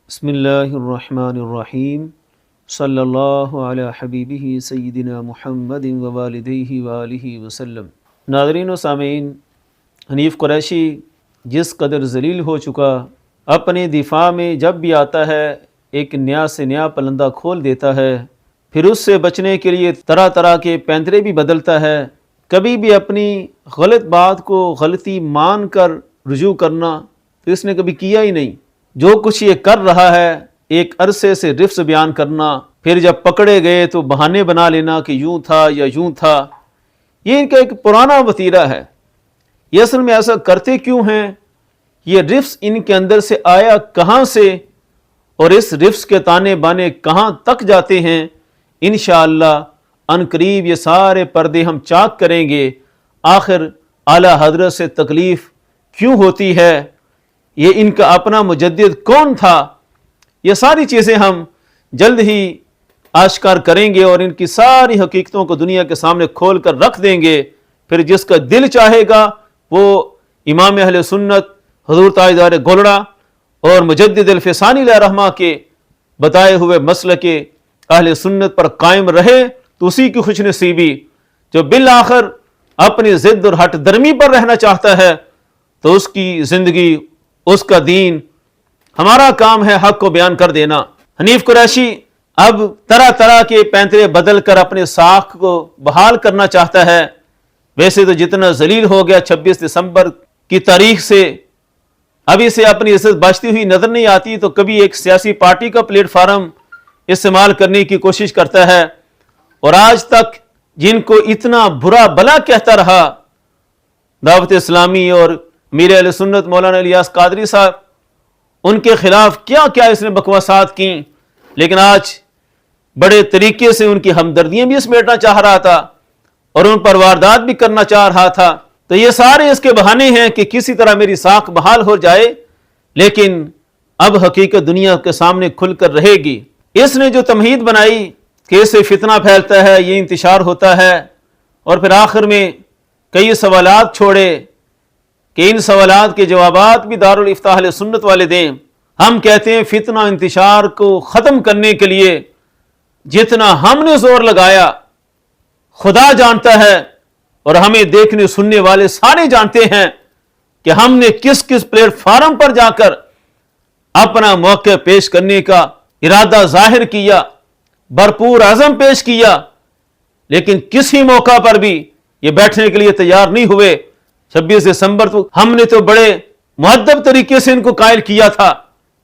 بسم اللہ الرحمن الرحیم صلی اللہ علی حبیبہ سیدنا محمد ووالدیہ وآلہ وسلم۔ ناظرین و سامعین، حنیف قریشی جس قدر ذلیل ہو چکا، اپنے دفاع میں جب بھی آتا ہے ایک نیا سے نیا پلندہ کھول دیتا ہے، پھر اس سے بچنے کے لیے طرح طرح کے پینترے بھی بدلتا ہے۔ کبھی بھی اپنی غلط بات کو غلطی مان کر رجوع کرنا تو اس نے کبھی کیا ہی نہیں۔ جو کچھ یہ کر رہا ہے ایک عرصے سے رفظ بیان کرنا، پھر جب پکڑے گئے تو بہانے بنا لینا کہ یوں تھا یا یوں تھا، یہ ان کا ایک پرانا وتیرہ ہے۔ یہ اصل میں ایسا کرتے کیوں ہیں؟ یہ رفظ ان کے اندر سے آیا کہاں سے اور اس رفظ کے تانے بانے کہاں تک جاتے ہیں؟ انشاءاللہ عنقریب یہ سارے پردے ہم چاک کریں گے۔ آخر اعلیٰ حضرت سے تکلیف کیوں ہوتی ہے؟ یہ ان کا اپنا مجدد کون تھا؟ یہ ساری چیزیں ہم جلد ہی آشکار کریں گے اور ان کی ساری حقیقتوں کو دنیا کے سامنے کھول کر رکھ دیں گے۔ پھر جس کا دل چاہے گا وہ امام اہل سنت حضور تاجدار گولڑا اور مجدد الفسانی علیہ رحمہ کے بتائے ہوئے مسلک اہل سنت پر قائم رہے تو اسی کی خوش نصیبی۔ جو بالآخر اپنی ضد اور ہٹ درمی پر رہنا چاہتا ہے تو اس کی زندگی، اس کا دین، ہمارا کام ہے حق کو بیان کر دینا۔ حنیف قریشی اب طرح طرح کے پینترے بدل کر اپنے ساکھ کو بحال کرنا چاہتا ہے۔ ویسے تو جتنا ذلیل ہو گیا 26 دسمبر کی تاریخ سے، اب اسے اپنی عزت بچتی ہوئی نظر نہیں آتی، تو کبھی ایک سیاسی پارٹی کا پلیٹ فارم استعمال کرنے کی کوشش کرتا ہے، اور آج تک جن کو اتنا برا بلا کہتا رہا، دعوت اسلامی اور امیر اہل سنت مولانا الیاس قادری صاحب، ان کے خلاف کیا کیا اس نے بکواسات کی، لیکن آج بڑے طریقے سے ان کی ہمدردیاں بھی سمیٹنا چاہ رہا تھا اور ان پر واردات بھی کرنا چاہ رہا تھا۔ تو یہ سارے اس کے بہانے ہیں کہ کسی طرح میری ساکھ بحال ہو جائے، لیکن اب حقیقت دنیا کے سامنے کھل کر رہے گی۔ اس نے جو تمہید بنائی کہ اس سے فتنہ پھیلتا ہے، یہ انتشار ہوتا ہے، اور پھر آخر میں کئی سوالات چھوڑے کہ ان سوالات کے جوابات بھی دارالافتاء اہل سنت والے دیں۔ ہم کہتے ہیں فتنہ انتشار کو ختم کرنے کے لیے جتنا ہم نے زور لگایا خدا جانتا ہے، اور ہمیں دیکھنے سننے والے سارے جانتے ہیں کہ ہم نے کس کس پلیٹ فارم پر جا کر اپنا موقع پیش کرنے کا ارادہ ظاہر کیا، بھرپور عزم پیش کیا، لیکن کسی موقع پر بھی یہ بیٹھنے کے لیے تیار نہیں ہوئے۔ 26 دسمبر تو ہم نے تو بڑے مؤدب طریقے سے ان کو قائل کیا تھا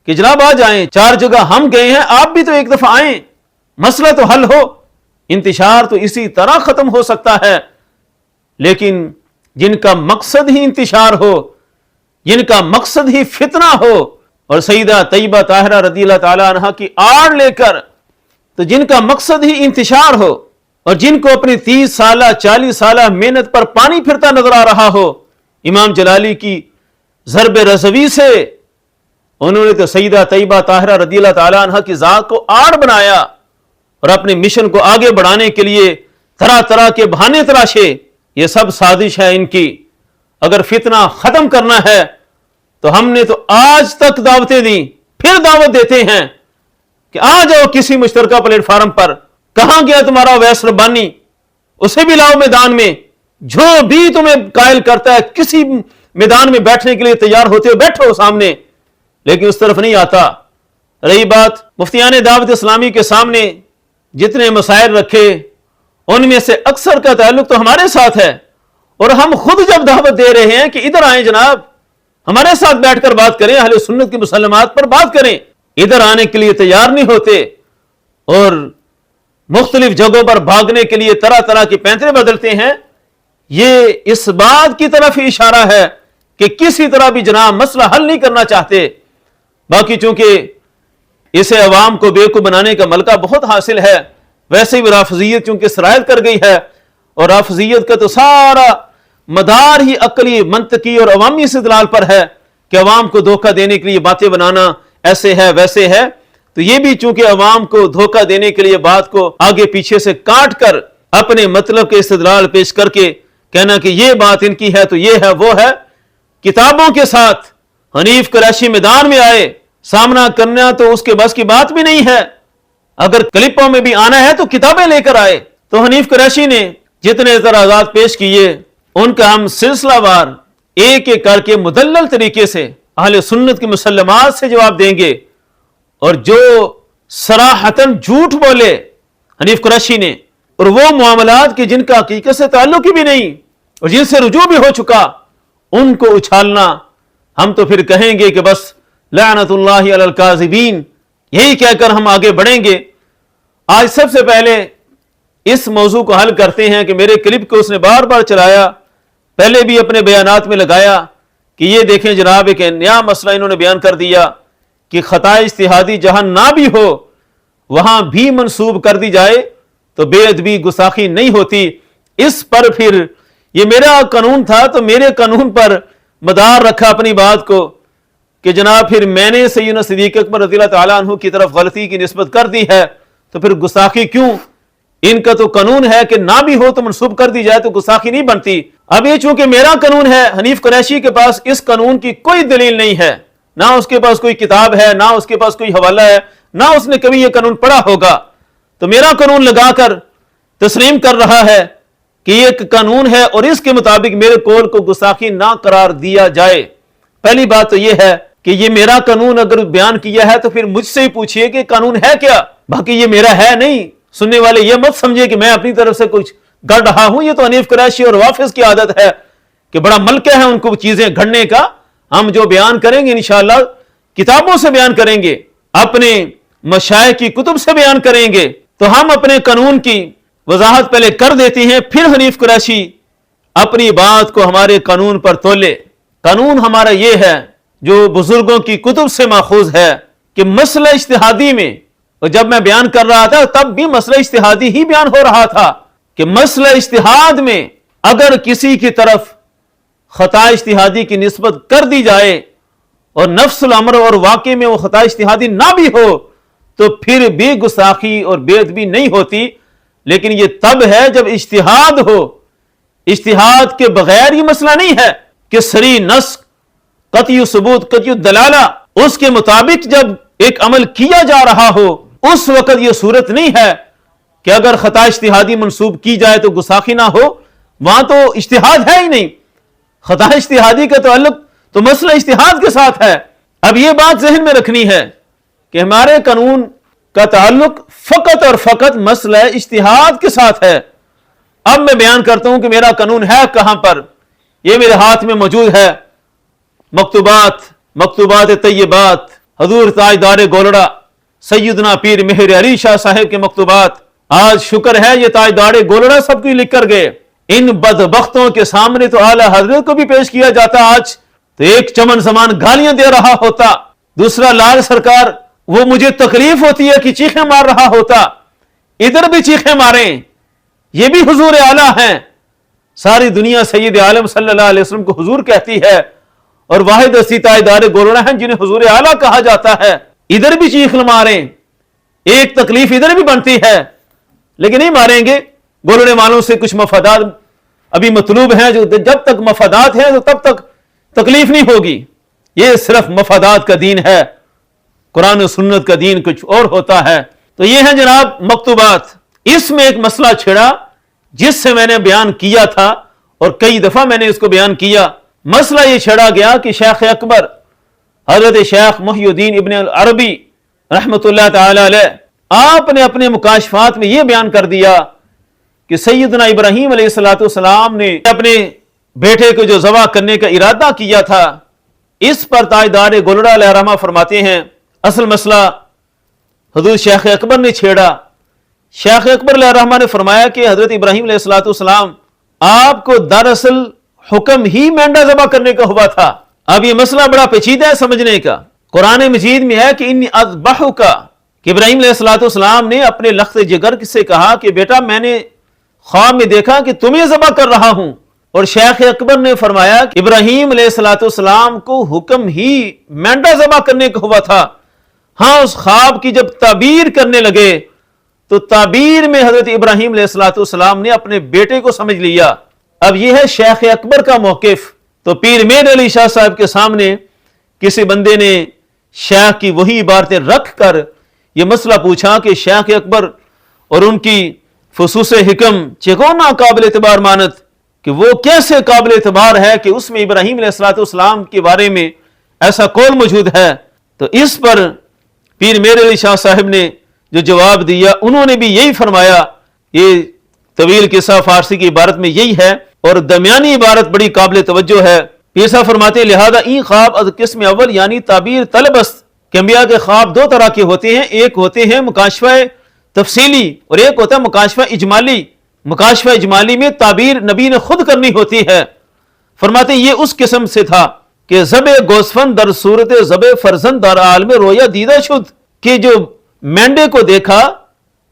کہ جناب آ جائیں، 4 جگہ ہم گئے ہیں، آپ بھی تو ایک دفعہ آئیں، مسئلہ تو حل ہو، انتشار تو اسی طرح ختم ہو سکتا ہے۔ لیکن جن کا مقصد ہی انتشار ہو، جن کا مقصد ہی فتنہ ہو، اور سیدہ طیبہ طاہرہ رضی اللہ تعالی عنہا کی آڑ لے کر تو جن کا مقصد ہی انتشار ہو، اور جن کو اپنی 30 سالہ 40 سالہ محنت پر پانی پھرتا نظر آ رہا ہو، امام جلالی کی ضرب رضوی سے انہوں نے تو سیدہ طیبہ طاہرہ رضی اللہ تعالی عنہا کی ذات کو آڑ بنایا اور اپنے مشن کو آگے بڑھانے کے لیے طرح طرح کے بہانے تراشے۔ یہ سب سازش ہے ان کی۔ اگر فتنہ ختم کرنا ہے تو ہم نے تو آج تک دعوتیں دیں، پھر دعوت دیتے ہیں کہ آ جاؤ کسی مشترکہ پلیٹ فارم پر۔ کہاں گیا تمہارا اویس ربانی؟ اسے بھی لاؤ میدان میں۔ جو بھی تمہیں قائل کرتا ہے کسی میدان میں بیٹھنے کے لیے تیار ہوتے ہو، بیٹھو سامنے، لیکن اس طرف نہیں آتا۔ رہی بات مفتیان دعوت اسلامی کے سامنے جتنے مسائل رکھے، ان میں سے اکثر کا تعلق تو ہمارے ساتھ ہے، اور ہم خود جب دعوت دے رہے ہیں کہ ادھر آئیں جناب، ہمارے ساتھ بیٹھ کر بات کریں، اہل سنت کی مسلمات پر بات کریں، ادھر آنے کے لیے تیار نہیں ہوتے، اور مختلف جگہوں پر بھاگنے کے لیے طرح طرح کے پینترے بدلتے ہیں۔ یہ اس بات کی طرف ہی اشارہ ہے کہ کسی طرح بھی جناب مسئلہ حل نہیں کرنا چاہتے۔ باقی چونکہ اسے عوام کو بیوقوف بنانے کا ملکہ بہت حاصل ہے، ویسے ہی رافضیت چونکہ سرایت کر گئی ہے، اور رافضیت کا تو سارا مدار ہی عقلی، منطقی اور عوامی استدلال پر ہے کہ عوام کو دھوکہ دینے کے لیے باتیں بنانا، ایسے ہے ویسے ہے۔ تو یہ بھی چونکہ عوام کو دھوکہ دینے کے لیے بات کو آگے پیچھے سے کاٹ کر اپنے مطلب کے استدلال پیش کر کے کہنا کہ یہ بات ان کی ہے تو یہ ہے وہ ہے۔ کتابوں کے ساتھ حنیف قریشی میدان میں آئے سامنا کرنا تو اس کے بس کی بات بھی نہیں ہے. اگر کلپوں میں بھی آنا ہے تو کتابیں لے کر آئے. تو حنیف قریشی نے جتنے اعتراضات پیش کیے ان کا ہم سلسلہ وار ایک ایک کر کے مدلل طریقے سے اہل سنت کی مسلمات سے جواب دیں گے. اور جو صراحتاً جھوٹ بولے حنیف قریشی نے اور وہ معاملات کی جن کا حقیقت سے تعلق ہی بھی نہیں اور جن سے رجوع بھی ہو چکا ان کو اچھالنا، ہم تو پھر کہیں گے کہ بس لعنت اللہ علی الکاذبین، یہی کہہ کر ہم آگے بڑھیں گے. آج سب سے پہلے اس موضوع کو حل کرتے ہیں کہ میرے کلپ کو اس نے بار بار چلایا، پہلے بھی اپنے بیانات میں لگایا کہ یہ دیکھیں جناب ایک نیا مسئلہ انہوں نے بیان کر دیا کہ خطا اجتہادی جہاں نہ بھی ہو وہاں بھی منسوب کر دی جائے تو بے ادبی گستاخی نہیں ہوتی. اس پر پھر یہ میرا قانون تھا تو میرے قانون پر مدار رکھا اپنی بات کو کہ جناب پھر میں نے سیدنا صدیق اکبر رضی اللہ تعالیٰ عنہ کی طرف غلطی کی نسبت کر دی ہے تو پھر گستاخی کیوں؟ ان کا تو قانون ہے کہ نہ بھی ہو تو منسوب کر دی جائے تو گستاخی نہیں بنتی. اب یہ چونکہ میرا قانون ہے، حنیف قریشی کے پاس اس قانون کی کوئی دلیل نہیں ہے، نہ اس کے پاس کوئی کتاب ہے، نہ اس کے پاس کوئی حوالہ ہے، نہ اس نے کبھی یہ قانون پڑھا ہوگا. تو میرا قانون لگا کر تسلیم کر رہا ہے کہ یہ ایک قانون ہے اور اس کے مطابق میرے قول کو گستاخی نہ قرار دیا جائے. پہلی بات تو یہ ہے کہ یہ میرا قانون اگر بیان کیا ہے تو پھر مجھ سے ہی پوچھئے کہ قانون ہے کیا، باقی یہ میرا ہے نہیں. سننے والے یہ مت سمجھے کہ میں اپنی طرف سے کچھ گڑ رہا ہوں، یہ تو حنیف قریشی اور وافظ کی عادت ہے کہ بڑا ملکہ ہے ان کو چیزیں گھڑنے کا. ہم جو بیان کریں گے انشاءاللہ کتابوں سے بیان کریں گے، اپنے مشائخ کی کتب سے بیان کریں گے. تو ہم اپنے قانون کی وضاحت پہلے کر دیتے ہیں، پھر حنیف قریشی اپنی بات کو ہمارے قانون پر تولے. قانون ہمارا یہ ہے جو بزرگوں کی کتب سے ماخوذ ہے کہ مسئلہ اجتہادی میں، اور جب میں بیان کر رہا تھا تب بھی مسئلہ اجتہادی ہی بیان ہو رہا تھا کہ مسئلہ اجتہاد میں اگر کسی کی طرف خطا اجتہادی کی نسبت کر دی جائے اور نفس الامر اور واقع میں وہ خطا اجتہادی نہ بھی ہو تو پھر بھی گستاخی اور بے ادبی نہیں ہوتی. لیکن یہ تب ہے جب اجتہاد ہو. اجتہاد کے بغیر یہ مسئلہ نہیں ہے کہ صریح نص، قطعی ثبوت، قطعی دلالہ اس کے مطابق جب ایک عمل کیا جا رہا ہو اس وقت یہ صورت نہیں ہے کہ اگر خطا اجتہادی منسوب کی جائے تو گستاخی نہ ہو. وہاں تو اجتہاد ہے ہی نہیں، خطا اجتہادی کا تعلق تو مسئلہ اجتہاد کے ساتھ ہے. اب یہ بات ذہن میں رکھنی ہے کہ ہمارے قانون کا تعلق فقط اور فقط مسئلہ اجتہاد کے ساتھ ہے. اب میں بیان کرتا ہوں کہ میرا قانون ہے کہاں پر. یہ میرے ہاتھ میں موجود ہے، مکتوبات طیبات حضور تاجدار گولڑا سیدنا پیر مہر علی شاہ صاحب کے مکتوبات. آج شکر ہے یہ تاجدار گولڑا سب کو لکھ کر گئے. ان بدبختوں کے سامنے تو اعلی حضرت کو بھی پیش کیا جاتا آج تو ایک چمن زمان گالیاں دے رہا ہوتا، دوسرا لال سرکار وہ مجھے تکلیف ہوتی ہے کہ چیخیں مار رہا ہوتا، ادھر بھی چیخیں ماریں. یہ بھی حضور اعلیٰ ہیں. ساری دنیا سید عالم صلی اللہ علیہ وسلم کو حضور کہتی ہے اور واحد ہستی تاجدار گولڑا ہیں جنہیں حضور اعلیٰ کہا جاتا ہے. ادھر بھی چیخ ماریں، ایک تکلیف ادھر بھی بنتی ہے لیکن نہیں ماریں گے. گولڑے والوں سے کچھ مفادات ابھی مطلوب ہیں، جو جب تک مفادات ہیں تو تب تک تکلیف نہیں ہوگی. یہ صرف مفادات کا دین ہے، قرآن و سنت کا دین کچھ اور ہوتا ہے. تو یہ ہیں جناب مکتوبات. اس میں ایک مسئلہ چھڑا جس سے میں نے بیان کیا تھا اور کئی دفعہ میں نے اس کو بیان کیا. مسئلہ یہ چھڑا گیا کہ شیخ اکبر حضرت شیخ محی الدین ابن العربی رحمت اللہ تعالی علیہ آپ نے اپنے مکاشفات میں یہ بیان کر دیا کہ سیدنا ابراہیم علیہ السلام نے اپنے بیٹے کو جو ذبح کرنے کا ارادہ کیا تھا، اس پر تاجدار گولڑا علیہ الرحمہ فرماتے ہیں اصل مسئلہ حضور شیخ اکبر نے چھیڑا. شیخ اکبر علیہ الرحمہ نے فرمایا کہ حضرت ابراہیم علیہ السلام آپ کو دراصل حکم ہی مینڈا ذبح کرنے کا ہوا تھا. اب یہ مسئلہ بڑا پیچیدہ ہے سمجھنے کا. قرآن مجید میں ہے کہ انی اذبحک، کہ ابراہیم علیہ السلام نے اپنے لخت جگر سے کہا کہ بیٹا میں نے خواب میں دیکھا کہ تمہیں ذبح کر رہا ہوں. اور شیخ اکبر نے فرمایا کہ ابراہیم علیہ السلام کو حکم ہی مینڈا ذبح کرنے کا ہوا تھا. ہاں اس خواب کی جب تعبیر کرنے لگے تو تعبیر میں حضرت ابراہیم علیہ السلام نے اپنے بیٹے کو سمجھ لیا. اب یہ ہے شیخ اکبر کا موقف. تو پیر میر علی شاہ صاحب کے سامنے کسی بندے نے شیخ کی وہی عبارتیں رکھ کر یہ مسئلہ پوچھا کہ شیخ اکبر اور ان کی فصوص حکم چگونا قابل اعتبار مانت، کہ وہ کیسے قابل اعتبار ہے کہ اس میں ابراہیم علیہ السلام کے بارے میں ایسا قول موجود ہے۔ تو اس پر پیر میر علی شاہ صاحب نے جو جواب دیا، انہوں نے بھی یہی فرمایا، یہ طویل قصہ فارسی کی عبارت میں یہی ہے، اور درمیانی عبارت بڑی قابل توجہ ہے۔ پیر صاحب فرماتے ہیں لہذا این خواب از قسم اول یعنی تعبیر طلب است، کہ انبیاء کے خواب دو طرح کے ہوتے ہیں، ایک ہوتے ہیں مکاشفہ تفصیلی اور ایک ہوتا ہے مکاشفہ اجمالی۔ مکاشفہ اجمالی میں تعبیر نبی نے خود کرنی ہوتی ہے۔ فرماتے ہیں یہ اس قسم سے تھا کہ ذبح گوسفند در صورت ذبح فرزند در عالم رویا دیدہ شد، کہ جو مینڈے کو دیکھا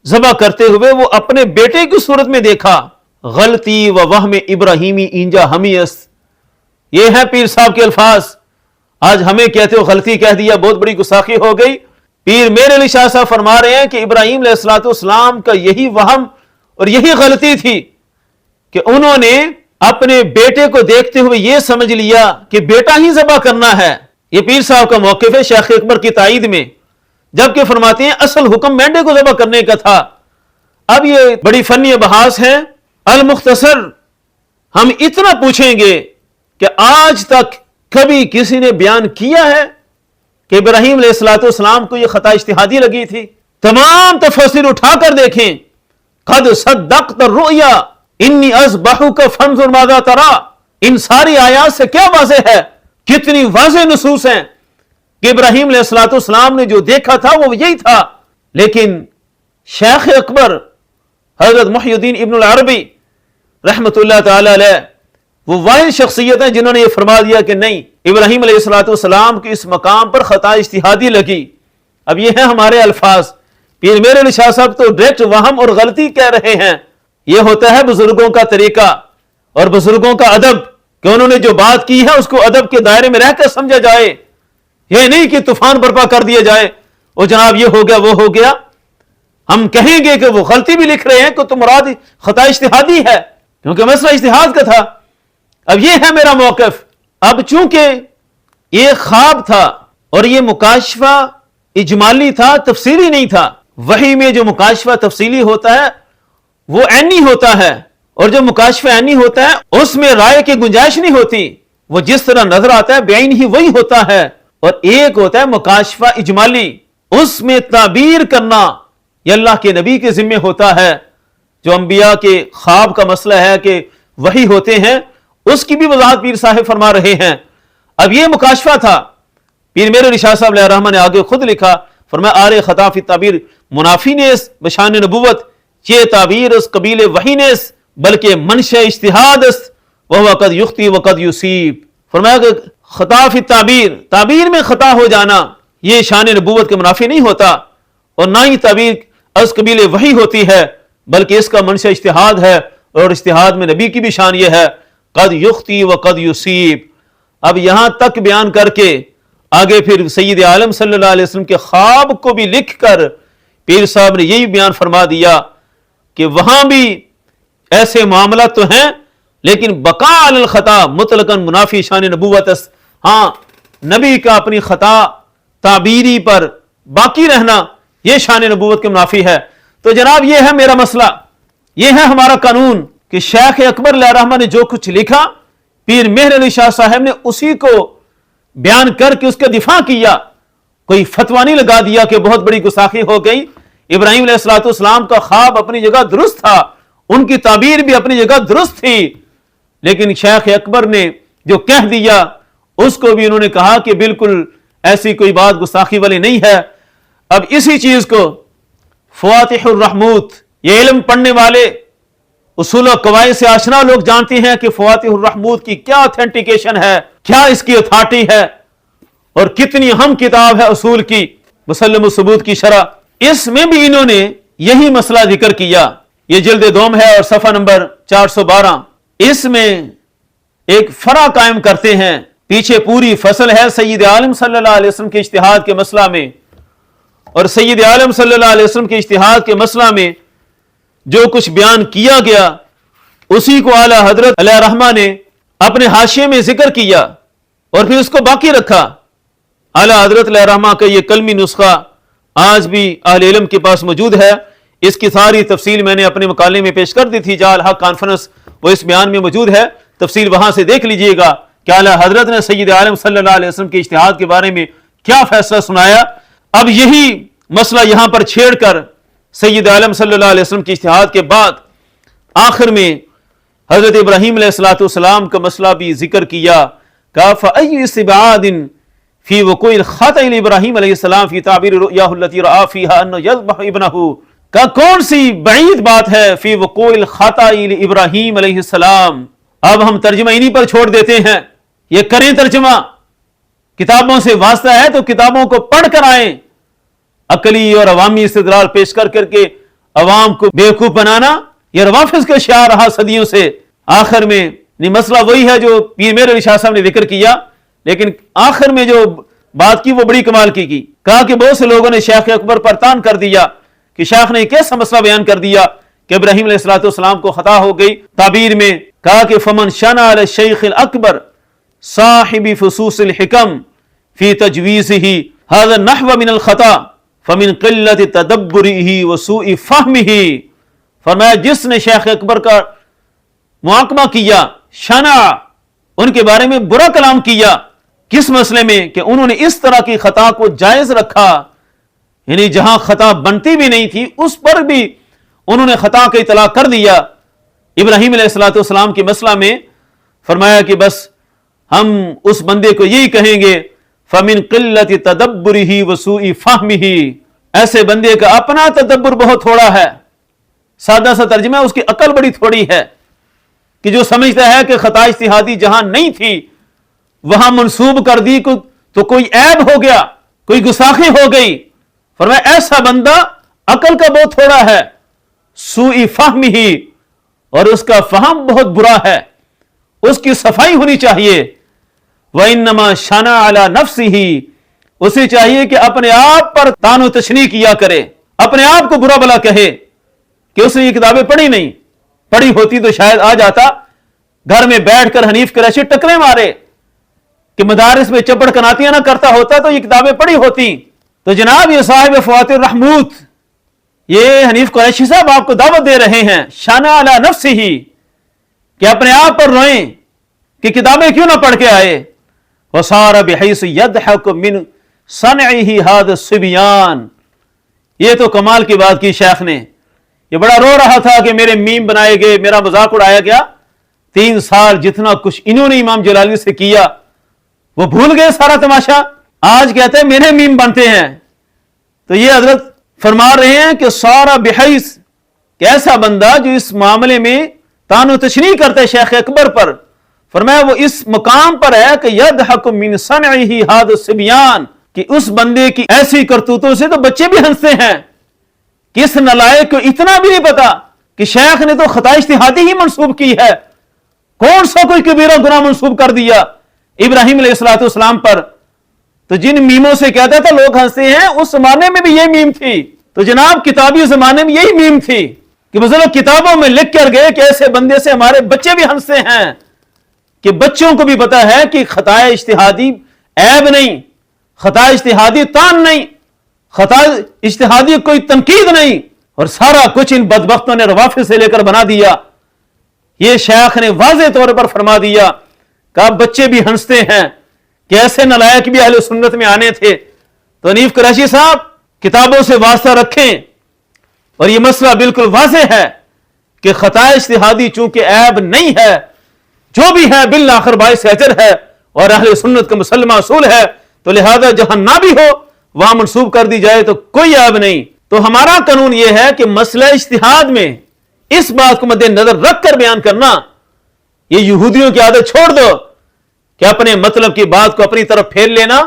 ذبح کرتے ہوئے وہ اپنے بیٹے کی صورت میں دیکھا۔ غلطی و وہم ابراہیمی اینجا ہمی است، یہ ہے پیر صاحب کے الفاظ۔ آج ہمیں کہتے ہو غلطی کہہ دیا، بہت بڑی گستاخی ہو گئی۔ پیر میر علی شاہ صاحب فرما رہے ہیں کہ ابراہیم علیہ السلام کا یہی وہم اور یہی غلطی تھی کہ انہوں نے اپنے بیٹے کو دیکھتے ہوئے یہ سمجھ لیا کہ بیٹا ہی ذبح کرنا ہے۔ یہ پیر صاحب کا موقف ہے شیخ اکبر کی تائید میں، جبکہ فرماتے ہیں اصل حکم مینڈے کو ذبح کرنے کا تھا۔ اب یہ بڑی فنی بحث ہے۔ المختصر ہم اتنا پوچھیں گے کہ آج تک کبھی کسی نے بیان کیا ہے کہ ابراہیم علیہ السلام کو یہ خطا اجتہادی لگی تھی؟ تمام تفسیر اٹھا کر دیکھیں، قد صدقت الرؤیا انی اذبحک فانظر ماذا ترى، ان ساری آیات سے کیا واضح ہے، کتنی واضح نصوص ہیں کہ ابراہیم علیہ السلام نے جو دیکھا تھا وہ یہی تھا۔ لیکن شیخ اکبر حضرت محی الدین ابن العربی رحمت اللہ تعالی علیہ وہ واحد شخصیت ہیں جنہوں نے یہ فرما دیا کہ نہیں، ابراہیم علیہ السلام کی اس مقام پر خطا اجتہادی لگی۔ اب یہ ہیں ہمارے الفاظ۔ پیر میر علی شاہ صاحب تو ڈائریکٹ وہم اور غلطی کہہ رہے ہیں۔ یہ ہوتا ہے بزرگوں کا طریقہ اور بزرگوں کا ادب کہ انہوں نے جو بات کی ہے اس کو ادب کے دائرے میں رہ کر سمجھا جائے، یہ نہیں کہ طوفان برپا کر دیا جائے اور جناب یہ ہو گیا وہ ہو گیا۔ ہم کہیں گے کہ وہ غلطی بھی لکھ رہے ہیں کہ تو مراد خطا اجتہادی ہے، کیونکہ مسئلہ اجتہاد کا تھا۔ اب یہ ہے میرا موقف۔ اب چونکہ یہ خواب تھا اور یہ مکاشفہ اجمالی تھا، تفصیلی نہیں تھا۔ وحی میں جو مکاشفہ تفصیلی ہوتا ہے وہ عینی ہوتا ہے، اور جو مکاشفہ عینی ہوتا ہے اس میں رائے کی گنجائش نہیں ہوتی، وہ جس طرح نظر آتا ہے بعین ہی وہی ہوتا ہے۔ اور ایک ہوتا ہے مکاشفہ اجمالی، اس میں تعبیر کرنا یہ اللہ کے نبی کے ذمہ ہوتا ہے۔ جو انبیاء کے خواب کا مسئلہ ہے کہ وحی ہوتے ہیں، اس کی بھی وضاحت پیر صاحب فرما رہے ہیں۔ اب یہ مکاشفہ تھا۔ پیر میر علی شاہ صاحب علیہ الرحمہ نے آگے خود لکھا، فرمایا آر خطا فی تعبیر منافی نیس بشان نبوت، یہ تعبیر اس قبیل وحی نیس بلکہ منشا اجتہاد است وہو قد یخطی و قد یصیب۔ فرمایا کہ خطا فی تعبیر، تعبیر میں خطا ہو جانا یہ شان نبوت کے منافی نہیں ہوتا، اور نہ ہی تعبیر از قبیل وحی ہوتی ہے، بلکہ اس کا منشا اجتہاد ہے، اور اجتہاد میں نبی کی بھی شان یہ ہے قد یخطی و قد یصیب۔ اب یہاں تک بیان کر کے آگے پھر سید عالم صلی اللہ علیہ وسلم کے خواب کو بھی لکھ کر پیر صاحب نے یہی بیان فرما دیا کہ وہاں بھی ایسے معاملات تو ہیں، لیکن بقا علی الخطا مطلقاً منافی شان نبوت است۔ ہاں، نبی کا اپنی خطا تعبیری پر باقی رہنا یہ شان نبوت کے منافی ہے۔ تو جناب یہ ہے میرا مسئلہ، یہ ہے ہمارا قانون کہ شیخ اکبر علیہ الرحمہ نے جو کچھ لکھا، پیر مہر علی شاہ صاحب نے اسی کو بیان کر کے اس کا دفاع کیا، کوئی فتویٰ نہیں لگا دیا کہ بہت بڑی گستاخی ہو گئی۔ ابراہیم علیہ السلام کا خواب اپنی جگہ درست تھا، ان کی تعبیر بھی اپنی جگہ درست تھی، لیکن شیخ اکبر نے جو کہہ دیا اس کو بھی انہوں نے کہا کہ بالکل ایسی کوئی بات گستاخی والی نہیں ہے۔ اب اسی چیز کو فواتح الرحموت، یہ علم پڑھنے والے اصول و قواعد سے آشنا لوگ جانتے ہیں کہ فواتح الرحموت کی کیا اتھینٹیکیشن ہے، کیا اس کی اتھارٹی ہے، اور کتنی اہم کتاب ہے اصول کی، مسلم الثبوت کی شرح۔ اس میں بھی انہوں نے یہی مسئلہ ذکر کیا۔ یہ جلد دوم ہے اور صفحہ نمبر 412۔ اس میں ایک فرع قائم کرتے ہیں، پیچھے پوری فصل ہے سید عالم صلی اللہ علیہ وسلم کے اجتہاد کے مسئلہ میں، اور سید عالم صلی اللہ علیہ وسلم کے اجتہاد کے مسئلہ میں جو کچھ بیان کیا گیا اسی کو اعلیٰ حضرت علیہ رحمہ نے اپنے حاشیے میں ذکر کیا اور پھر اس کو باقی رکھا اعلیٰ حضرت علیہ رحمہ کا یہ کلمی نسخہ آج بھی اہل علم کے پاس موجود ہے. اس کی ساری تفصیل میں نے اپنے مقالے میں پیش کر دی تھی، جا الحق کانفرنس، وہ اس بیان میں موجود ہے، تفصیل وہاں سے دیکھ لیجئے گا کہ اعلیٰ حضرت نے سید عالم صلی اللہ علیہ وسلم کے اجتہاد کے بارے میں کیا فیصلہ سنایا. اب یہی مسئلہ یہاں پر چھیڑ کر سید عالم صلی اللہ علیہ وسلم کے اجتہاد کے بعد آخر میں حضرت ابراہیم علیہ السلام کا مسئلہ بھی ذکر کیا. کہا فَأَيُّ اسْتِبْعَادٍ فی وقوع الخطأ ابراہیم علیہ السلام فی تعبیر رؤیاہ التی رآ فیہا انہ یذبح ابنہ، کا کون سی بعید بات ہے فی وقوع الخطأ ابراہیم علیہ السلام. اب ہم ترجمہ انہی پر چھوڑ دیتے ہیں، یہ کریں ترجمہ، کتابوں سے واسطہ ہے تو کتابوں کو پڑھ کر آئیں. عقلی اور عوامی استدلال پیش کر کے عوام کو بیوقوف بنانا یہ روافض کا شعار رہا صدیوں سے. آخر میں مسئلہ وہی ہے جو پیر میر علی شاہ صاحب نے ذکر کیا، لیکن آخر میں جو بات کی وہ بڑی کمال کی کہا کہ بہت سے لوگوں نے شیخ اکبر پر تان کر دیا کہ شیخ نے کیسا مسئلہ بیان کر دیا کہ ابراہیم علیہ السلام کو خطا ہو گئی تعبیر میں. کہا کہ فمن شنا علی الشیخ الاکبر صاحب فصوص الحکم فی تجویزہ ھذا النحو من الخطا فمن قلت تدبرہ وسوء فہمہ. فرمایا جس نے شیخ اکبر کا محاکمہ کیا، شنا، ان کے بارے میں برا کلام کیا، کس مسئلے میں کہ انہوں نے اس طرح کی خطا کو جائز رکھا، یعنی جہاں خطا بنتی بھی نہیں تھی اس پر بھی انہوں نے خطا کا اطلاع کر دیا ابراہیم علیہ السلام کے مسئلہ میں. فرمایا کہ بس ہم اس بندے کو یہی کہیں گے فَمِن قِلَّةِ تَدَبُّرِهِ وَسُوءِ فَهْمِهِ، ایسے بندے کا اپنا تدبر بہت تھوڑا ہے. سادہ سا ترجمہ ہے، اس کی عقل بڑی تھوڑی ہے کہ جو سمجھتا ہے کہ خطا اجتہادی جہاں نہیں تھی وہاں منسوب کر دی تو کوئی عیب ہو گیا، کوئی گستاخی ہو گئی. فرمایا ایسا بندہ عقل کا بہت تھوڑا ہے. سوء فہمہ، اور اس کا فہم بہت برا ہے، اس کی صفائی ہونی چاہیے. وَإِنَّمَا شَنَا عَلَى نَفْسِهِ، اسے چاہیے کہ اپنے آپ پر تان و تشنیع کیا کرے، اپنے آپ کو برا بلا کہے کہ اس نے یہ کتابیں پڑھی نہیں، پڑھی ہوتی تو شاید آ جاتا گھر میں بیٹھ کر حنیف قریشی ٹکرے مارے کہ مدارس میں چپڑ کناتیاں نہ کرتا ہوتا تو یہ کتابیں پڑھی ہوتی. تو جناب یہ صاحب فوات الرحموت، یہ حنیف قریشی صاحب آپ کو دعوت دے رہے ہیں شانا علی نفسہ، کہ اپنے آپ پر روئیں کہ کتابیں کیوں نہ پڑھ کے آئے. وصار بحیث یضحک من صنعہ ھذا الصبیان، یہ تو کمال کی بات کی شیخ نے. یہ بڑا رو رہا تھا کہ میرے میم بنائے گئے، میرا مذاق اڑایا گیا. 3 سال جتنا کچھ انہوں نے امام جلالی سے کیا وہ بھول گئے سارا تماشا. آج کہتے ہیں میرے میم بنتے ہیں. تو یہ حضرت فرما رہے ہیں کہ سارا بحیث، کہ ایسا بندہ جو اس معاملے میں تان و تشنیع کرتا ہے شیخ اکبر پر، فرمایا وہ اس مقام پر ہے کہ یضحک من صنعہ ھذا الصبیان، کہ اس بندے کی ایسی کرتوتوں سے تو بچے بھی ہنستے ہیں. کس نلائق کو اتنا بھی نہیں پتا کہ شیخ نے تو خطا اجتہادی ہی منسوب کی ہے، کون سا کوئی کبیرہ گناہ منسوب کر دیا ابراہیم علیہ السلام پر. تو جن میموں سے کہتا تھا لوگ ہنستے ہیں، اس زمانے میں بھی یہ میم تھی. تو جناب کتابی زمانے میں یہی میم تھی کہ مثلا کتابوں میں لکھ کر گئے کہ ایسے بندے سے ہمارے بچے بھی ہنستے ہیں، کہ بچوں کو بھی پتا ہے کہ خطا اجتہادی عیب نہیں، خطا اجتہادی تان نہیں، خطا اجتہادی کوئی تنقید نہیں. اور سارا کچھ ان بدبختوں نے روافض سے لے کر بنا دیا. یہ شیخ نے واضح طور پر فرما دیا کہ بچے بھی ہنستے ہیں کہ ایسے نلائق بھی اہل سنت میں آنے تھے. تو حنیف قریشی صاحب کتابوں سے واسطہ رکھیں، اور یہ مسئلہ بالکل واضح ہے کہ خطا اجتہادی چونکہ عیب نہیں ہے، جو بھی ہے بالآخر باعث اجر ہے اور اہل سنت کا مسلمہ اصول ہے، تو لہذا جہاں نہ بھی ہو وہاں منسوب کر دی جائے تو کوئی عیب نہیں. تو ہمارا قانون یہ ہے کہ مسئلہ اجتہاد میں اس بات کو مد نظر رکھ کر بیان کرنا. یہ یہودیوں کی عادت چھوڑ دو کہ اپنے مطلب کی بات کو اپنی طرف پھیر لینا.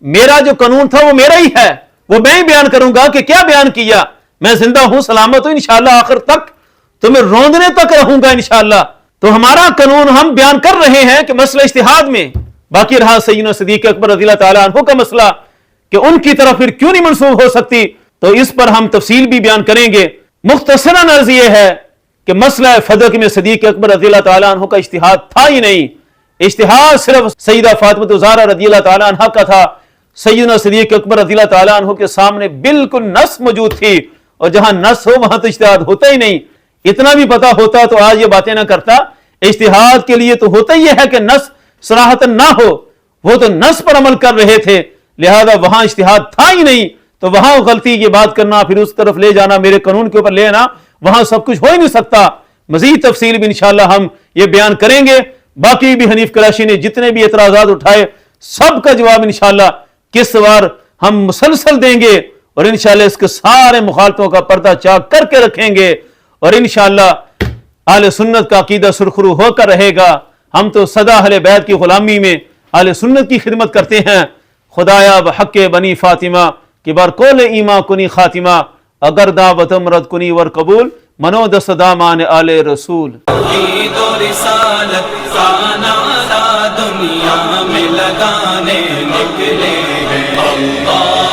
میرا جو قانون تھا وہ میرا ہی ہے، وہ میں ہی بیان کروں گا کہ کیا بیان کیا. میں زندہ ہوں، سلامت ہوں، انشاءاللہ آخر تک تمہیں روندنے تک رہوں گا انشاءاللہ. تو ہمارا قانون ہم بیان کر رہے ہیں کہ مسئلہ اجتہاد میں. باقی رہا سیدنا صدیق اکبر رضی اللہ تعالیٰ عنہ کا مسئلہ کہ ان کی طرف پھر کیوں نہیں منسوب ہو سکتی، تو اس پر ہم تفصیل بھی بیان کریں گے. مختصراً عرض یہ ہے کہ مسئلہ فدق میں صدیق اکبر رضی اللہ تعالیٰ عنہ کا اجتہاد تھا ہی نہیں. اجتہاد صرف سیدہ فاطمہ الزہرا رضی اللہ تعالیٰ عنہ کا تھا. سیدنا صدیق اکبر رضی اللہ تعالیٰ عنہ کے سامنے بالکل نص موجود تھی، اور جہاں نص ہو وہاں تو اجتہاد ہوتا ہی نہیں. اتنا بھی پتا ہوتا تو آج یہ باتیں نہ کرتا. اجتہاد کے لیے تو ہوتا ہی ہے کہ نص صراحتاً نہ ہو. وہ تو نص پر عمل کر رہے تھے، لہذا وہاں اجتہاد تھا ہی نہیں، تو وہاں غلطی کی بات کرنا، پھر اس طرف لے جانا، میرے قانون کے اوپر لینا، وہاں سب کچھ ہو ہی نہیں سکتا. مزید تفصیل بھی انشاءاللہ ہم یہ بیان کریں گے. باقی بھی حنیف قریشی نے جتنے بھی اعتراضات اٹھائے سب کا جواب انشاءاللہ کس بار ہم مسلسل دیں گے، اور انشاءاللہ اس کے سارے مخالفتوں کا پردہ چاک کر کے رکھیں گے، اور انشاءاللہ اہل سنت کا عقیدہ سرخرو ہو کر رہے گا. ہم تو سدا اہل بیت کی غلامی میں اہل سنت کی خدمت کرتے ہیں. خدایا بحق بنی فاطمہ کہ بار کول ایما کنی خاتمہ، اگر دعوت مرد کنی ور قبول، منو دست دامان آل رسول. توحید و رسالت کا نعرہ دنیا میں لگانے نکلے ہیں. اللہ